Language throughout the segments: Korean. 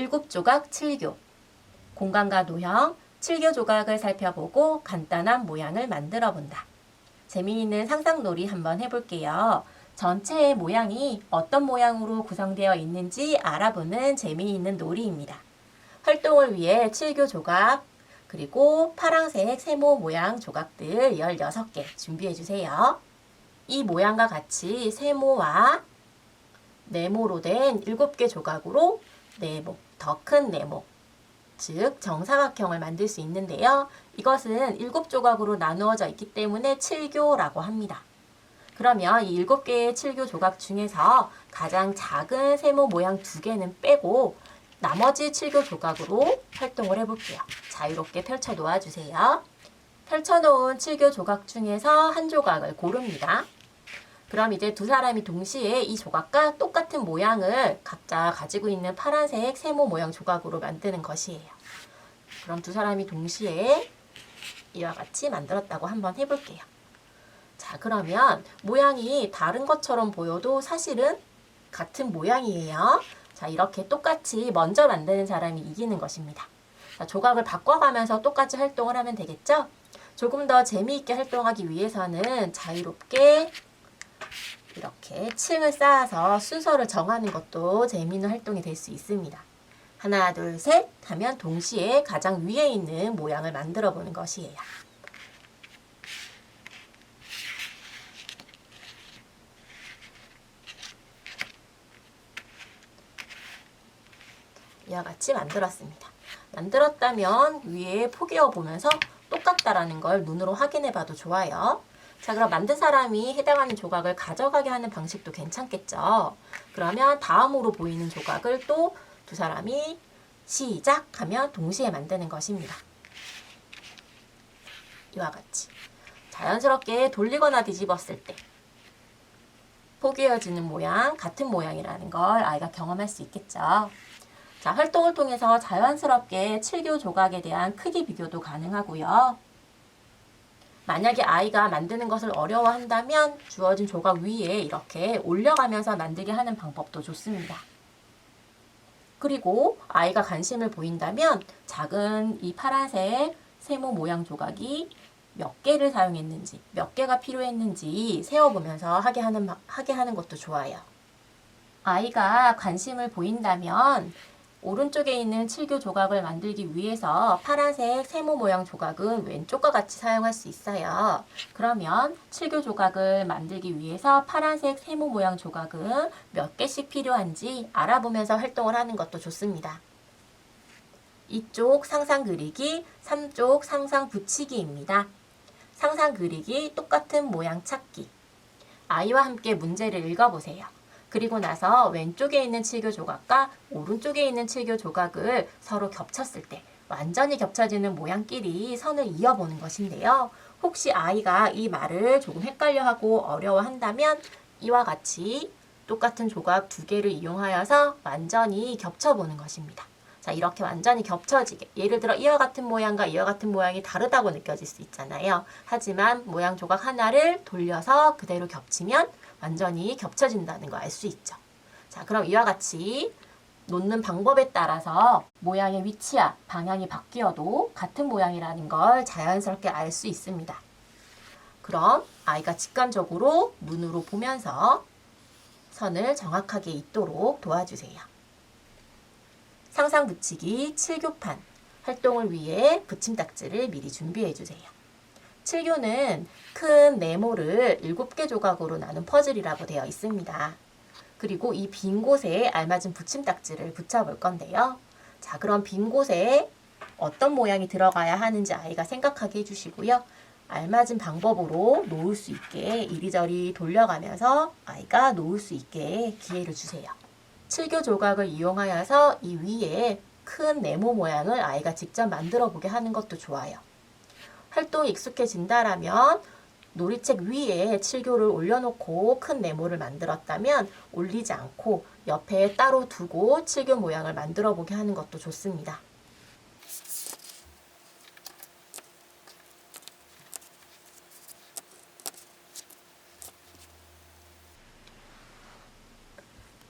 7조각 7교, 공간과 노형, 7교 조각을 살펴보고 간단한 모양을 만들어 본다. 재미있는 상상놀이 한번 해볼게요. 전체의 모양이 어떤 모양으로 구성되어 있는지 알아보는 재미있는 놀이입니다. 활동을 위해 7교 조각, 그리고 파란색 세모 모양 조각들 16개 준비해주세요. 이 모양과 같이 세모와 네모로 된 7개 조각으로 네모, 더 큰 네모, 즉 정사각형을 만들 수 있는데요. 이것은 7조각으로 나누어져 있기 때문에 7교라고 합니다. 그러면 이 7개의 7교 조각 중에서 가장 작은 세모 모양 2개는 빼고 나머지 7교 조각으로 활동을 해볼게요. 자유롭게 펼쳐 놓아주세요. 펼쳐놓은 7교 조각 중에서 한 조각을 고릅니다. 그럼 이제 두 사람이 동시에 이 조각과 똑같은 모양을 각자 가지고 있는 파란색 세모 모양 조각으로 만드는 것이에요. 그럼 두 사람이 동시에 이와 같이 만들었다고 한번 해볼게요. 자, 그러면 모양이 다른 것처럼 보여도 사실은 같은 모양이에요. 자, 이렇게 똑같이 먼저 만드는 사람이 이기는 것입니다. 자, 조각을 바꿔가면서 똑같이 활동을 하면 되겠죠? 조금 더 재미있게 활동하기 위해서는 자유롭게 이렇게 층을 쌓아서 순서를 정하는 것도 재미있는 활동이 될 수 있습니다. 하나, 둘, 셋 하면 동시에 가장 위에 있는 모양을 만들어 보는 것이에요. 이와 같이 만들었습니다. 만들었다면 위에 포개어 보면서 똑같다라는 걸 눈으로 확인해 봐도 좋아요. 자, 그럼 만든 사람이 해당하는 조각을 가져가게 하는 방식도 괜찮겠죠. 그러면 다음으로 보이는 조각을 또 두 사람이 시작하면 동시에 만드는 것입니다. 이와 같이 자연스럽게 돌리거나 뒤집었을 때 포개어지는 모양, 같은 모양이라는 걸 아이가 경험할 수 있겠죠. 자, 활동을 통해서 자연스럽게 7교 조각에 대한 크기 비교도 가능하고요. 만약에 아이가 만드는 것을 어려워한다면 주어진 조각 위에 이렇게 올려가면서 만들게 하는 방법도 좋습니다. 그리고 아이가 관심을 보인다면 작은 이 파란색 세모 모양 조각이 몇 개를 사용했는지, 몇 개가 필요했는지 세어보면서 하게 하는 것도 좋아요. 아이가 관심을 보인다면 오른쪽에 있는 7교 조각을 만들기 위해서 파란색 세모 모양 조각은 왼쪽과 같이 사용할 수 있어요. 그러면 7교 조각을 만들기 위해서 파란색 세모 모양 조각은 몇 개씩 필요한지 알아보면서 활동을 하는 것도 좋습니다. 이쪽 상상 그리기, 3쪽 상상 붙이기입니다. 상상 그리기, 똑같은 모양 찾기. 아이와 함께 문제를 읽어보세요. 그리고 나서 왼쪽에 있는 7교 조각과 오른쪽에 있는 7교 조각을 서로 겹쳤을 때 완전히 겹쳐지는 모양끼리 선을 이어보는 것인데요. 혹시 아이가 이 말을 조금 헷갈려하고 어려워한다면 이와 같이 똑같은 조각 2개를 이용하여서 완전히 겹쳐보는 것입니다. 자, 이렇게 완전히 겹쳐지게, 예를 들어 이와 같은 모양과 이와 같은 모양이 다르다고 느껴질 수 있잖아요. 하지만 모양 조각 하나를 돌려서 그대로 겹치면 완전히 겹쳐진다는 거 알 수 있죠. 자, 그럼 이와 같이 놓는 방법에 따라서 모양의 위치와 방향이 바뀌어도 같은 모양이라는 걸 자연스럽게 알 수 있습니다. 그럼 아이가 직관적으로 눈으로 보면서 선을 정확하게 잇도록 도와주세요. 상상 붙이기 7교판 활동을 위해 붙임딱지를 미리 준비해 주세요. 7교는 큰 네모를 7개 조각으로 나눈 퍼즐이라고 되어 있습니다. 그리고 이 빈 곳에 알맞은 붙임딱지를 붙여볼 건데요. 자, 그럼 빈 곳에 어떤 모양이 들어가야 하는지 아이가 생각하게 해주시고요. 알맞은 방법으로 놓을 수 있게 이리저리 돌려가면서 아이가 놓을 수 있게 기회를 주세요. 7교 조각을 이용하여서 이 위에 큰 네모 모양을 아이가 직접 만들어 보게 하는 것도 좋아요. 활동이 익숙해진다라면 놀이책 위에 7교를 올려놓고 큰 네모를 만들었다면 올리지 않고 옆에 따로 두고 7교 모양을 만들어 보게 하는 것도 좋습니다.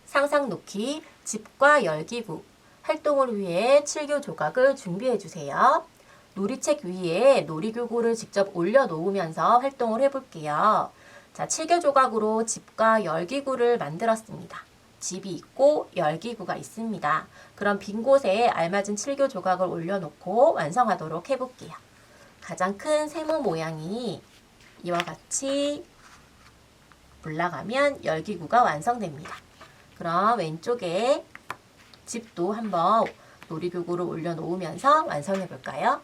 상상 놓기, 집과 열기구 활동을 위해 칠교 조각을 준비해 주세요. 놀이책 위에 놀이기구를 직접 올려놓으면서 활동을 해볼게요. 자, 칠교 조각으로 집과 열기구를 만들었습니다. 집이 있고 열기구가 있습니다. 그럼 빈 곳에 알맞은 칠교 조각을 올려놓고 완성하도록 해볼게요. 가장 큰 세모 모양이 이와 같이 올라가면 열기구가 완성됩니다. 그럼 왼쪽에 집도 한번 놀이기구를 올려놓으면서 완성해 볼까요?